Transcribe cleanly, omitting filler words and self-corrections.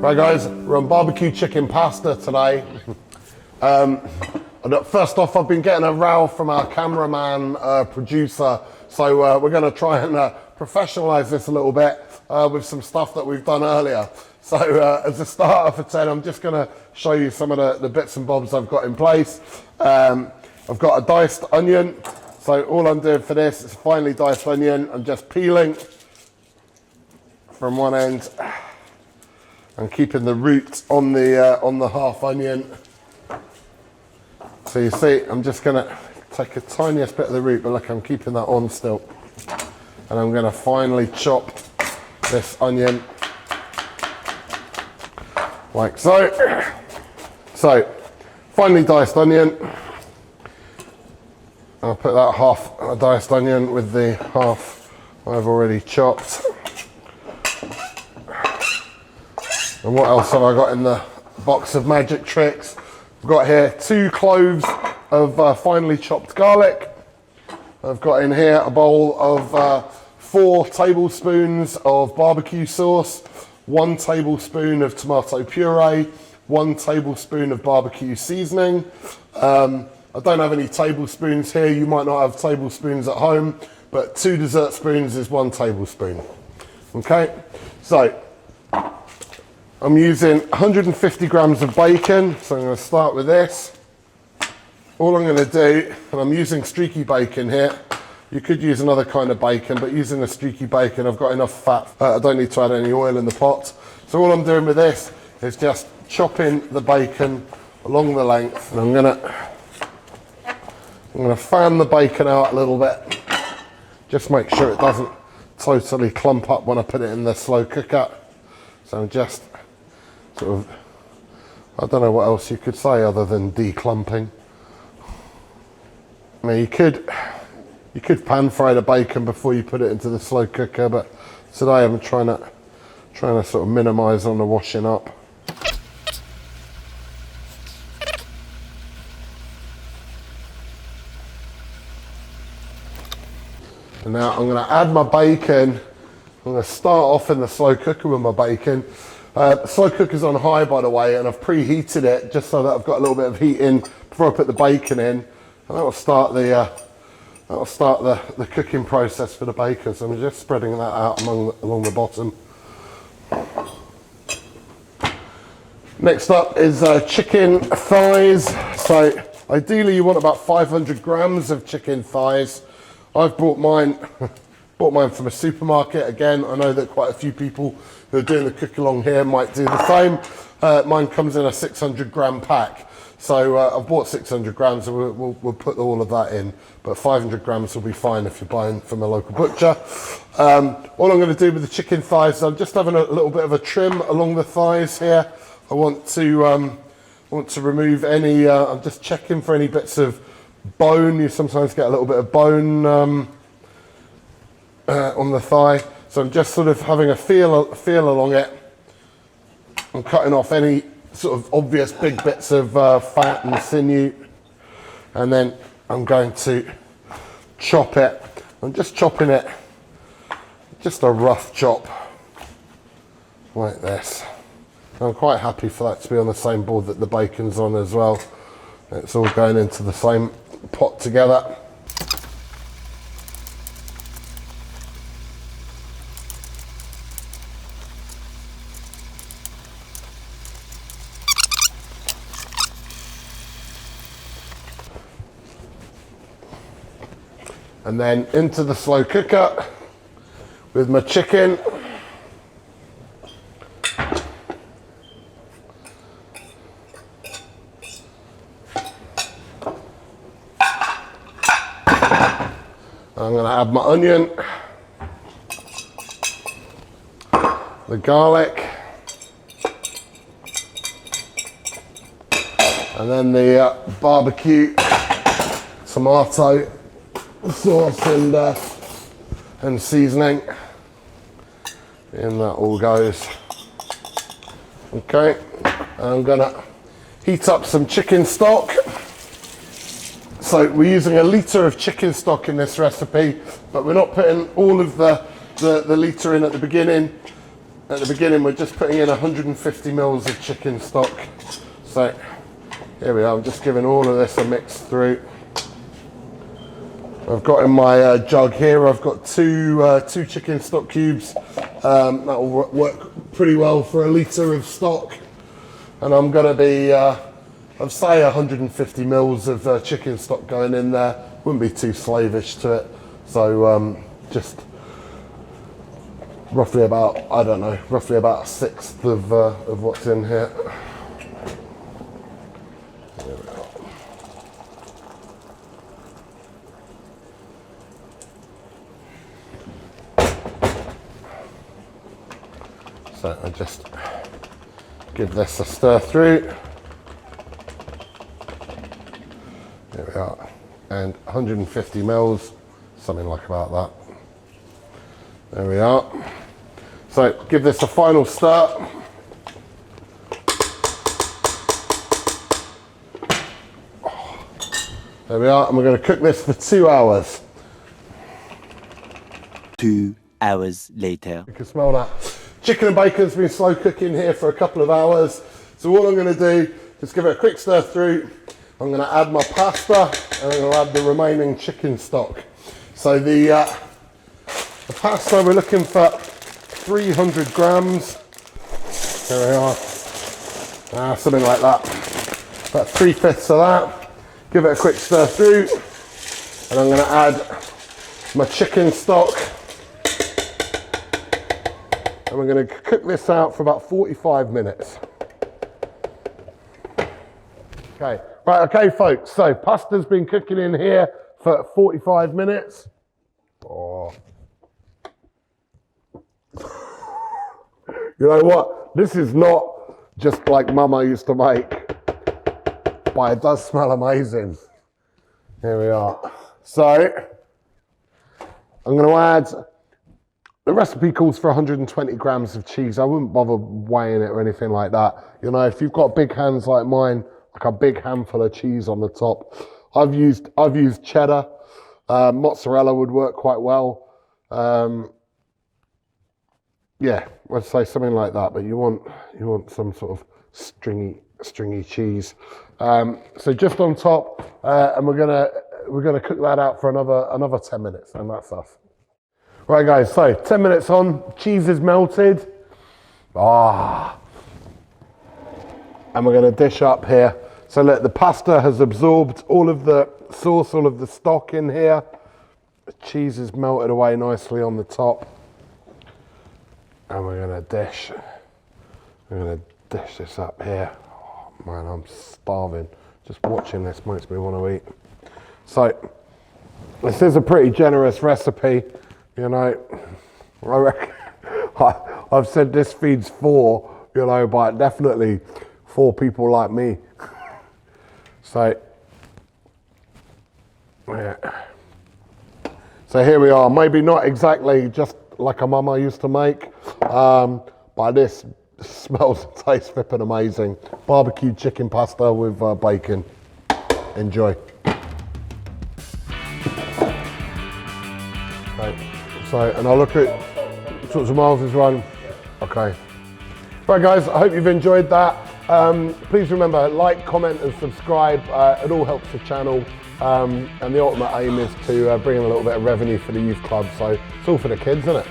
Right guys, we're on barbecue chicken pasta today. First off, I've been getting a row from our cameraman, producer, so we're going to try and professionalise this a little bit with some stuff that we've done earlier. So as a starter for 10, I'm just going to show you some of the bits and bobs I've got in place. I've got a diced onion, so all I'm doing for this is a finely diced onion. I'm just peeling from one end and keeping the root on the half onion. So you see, I'm just going to take a tiniest bit of the root, but look, I'm keeping that on still. And I'm going to finely chop this onion like so. So, finely diced onion. I'll put that half a diced onion with the half I've already chopped. And what else have I got in the box of magic tricks? I've got here 2 cloves of finely chopped garlic. I've got in here a bowl of 4 tablespoons of barbecue sauce, 1 tablespoon of tomato puree, 1 tablespoon of barbecue seasoning. I don't have any tablespoons here. You might not have tablespoons at home, but 2 dessert spoons is 1 tablespoon. Okay, so I'm using 150 grams of bacon, so I'm going to start with this. All I'm going to do, and I'm using streaky bacon here. You could use another kind of bacon, but using the streaky bacon, I've got enough fat. I don't need to add any oil in the pot. So all I'm doing with this is just chopping the bacon along the length, and I'm going to fan the bacon out a little bit. Just make sure it doesn't totally clump up when I put it in the slow cooker. So I'm just sort of, I don't know what else you could say other than declumping. I mean, you could pan fry the bacon before you put it into the slow cooker, but today I'm trying to sort of minimise on the washing up. And now I'm going to add my bacon. I'm going to start off in the slow cooker with my bacon. The slow cooker's on high, by the way, and I've preheated it just so that I've got a little bit of heat in before I put the bacon in, and that will start the cooking process for the bacon. So I'm just spreading that out along the bottom. Next up is chicken thighs. So ideally you want about 500 grams of chicken thighs. I've bought mine from a supermarket. Again, I know that quite a few people who are doing the cook along here might do the same. Mine comes in a 600 gram pack. So I've bought 600 grams, and we'll put all of that in. But 500 grams will be fine if you're buying from a local butcher. All I'm going to do with the chicken thighs, I'm just having a little bit of a trim along the thighs here. I want to remove any, I'm just checking for any bits of bone. You sometimes get a little bit of bone on the thigh. So I'm just sort of having a feel along it. I'm cutting off any sort of obvious big bits of fat and sinew, and then I'm going to chop it. I'm just chopping it, just a rough chop like this. I'm quite happy for that to be on the same board that the bacon's on as well. It's all going into the same pot together. And then into the slow cooker with my chicken. I'm going to add my onion, the garlic, and then the barbecue tomato sauce and seasoning. In that all goes. Okay, I'm going to heat up some chicken stock. So we're using a litre of chicken stock in this recipe, but we're not putting all of the litre in at the beginning. at the beginning we're just putting in 150 mils of chicken stock. So here we are, I'm just giving all of this a mix through. I've got in my jug here, I've got two chicken stock cubes. That will work pretty well for a litre of stock. And I'm going to be, I'd say 150 mils of chicken stock going in there. Wouldn't be too slavish to it. So just roughly about, I don't know, roughly about a sixth of what's in here. There we go. So I just give this a stir through. There we are. And 150 mils, something like about that. There we are. So give this a final stir. There we are, and we're going to cook this for 2 hours. 2 hours later. You can smell that. Chicken and bacon's been slow cooking here for a couple of hours. So what I'm going to do is give it a quick stir through. I'm going to add my pasta and I'm going to add the remaining chicken stock. So the pasta, we're looking for 300 grams. There we are. Something like that. About 3/5 of that. Give it a quick stir through. And I'm going to add my chicken stock. And we're going to cook this out for about 45 minutes. Okay. Right, okay folks, so pasta's been cooking in here for 45 minutes. Oh. You know what? This is not just like Mama used to make, but it does smell amazing. Here we are. So, I'm going to add, the recipe calls for 120 grams of cheese. I wouldn't bother weighing it or anything like that. You know, if you've got big hands like mine, like a big handful of cheese on the top. I've used cheddar. Mozzarella would work quite well. Yeah, I'd say something like that. But you want some sort of stringy cheese. So just on top, and we're gonna cook that out for another 10 minutes, and that's us. Right, guys. So 10 minutes on, cheese is melted. And we're going to dish up here. So look, the pasta has absorbed all of the sauce, all of the stock in here. The cheese is melted away nicely on the top. And we're going to dish. We're going to dish this up here. Oh, man, I'm starving. Just watching this makes me want to eat. So this is a pretty generous recipe. You know, I reckon, I've said this feeds 4, you know, but definitely 4 people like me. So, yeah. So here we are. Maybe not exactly just like a mama used to make, but this smells and tastes flipping amazing. Barbecued chicken pasta with bacon. Enjoy. Right. So, and I'll look at sorts of miles is run. Okay. Right, guys. I hope you've enjoyed that. Please remember, like, comment and subscribe. It all helps the channel. And the ultimate aim is to bring in a little bit of revenue for the youth club. So it's all for the kids, isn't it?